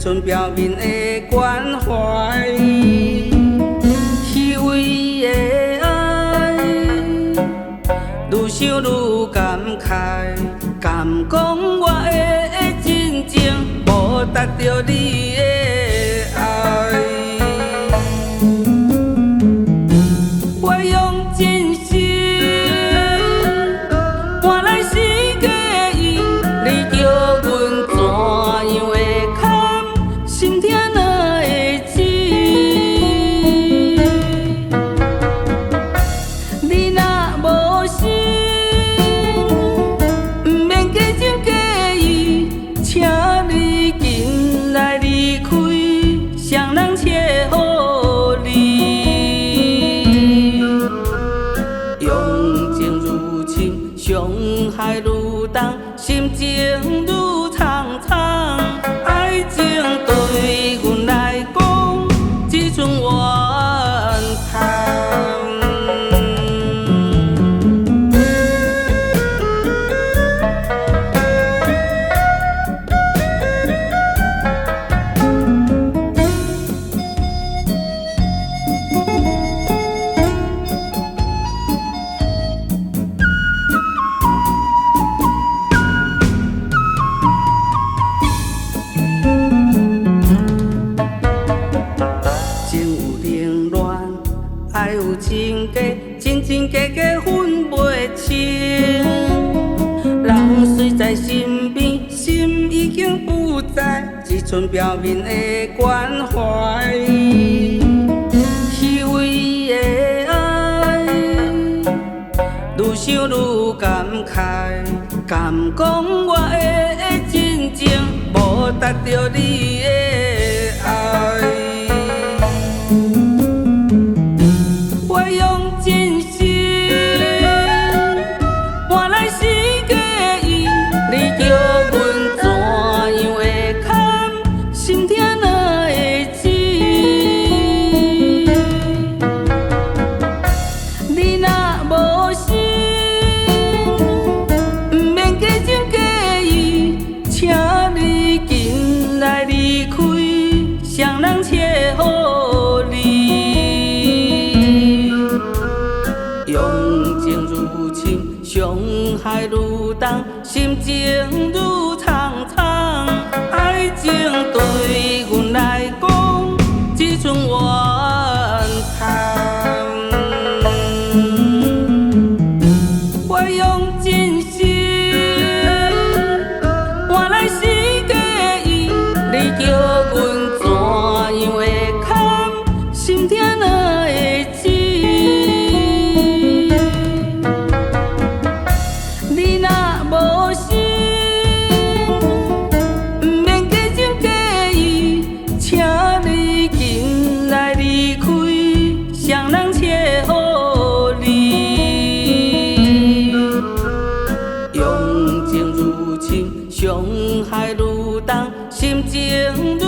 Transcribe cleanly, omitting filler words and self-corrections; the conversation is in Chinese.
剩表面的关怀，虚伪的爱，愈想愈感慨，敢讲我的真情无达到你的爱。我用真心换来是假意，你叫阮怎样会堪心痛哪会止？你若无心，毋免假情假意，请你紧来离开，谁人切互你？用情如深，伤害愈重，心情愈苍苍。爱情对阮来讲，只剩怨叹。爱有真假，真真假假分袂清。人虽在身边，心已经不在，只剩表面的关怀。虚伪的爱，愈想愈感慨，敢讲我的真情无达到你的爱。谁人切互你？用情如深，伤害愈重，心情愈苍苍。爱情对阮来讲，只剩怨叹。我用真心换来是假意，你叫阮心痛哪会止？你若无心，毋免假情假意，请你紧来离开，谁人切互你？用情如深，伤害愈重，心情愈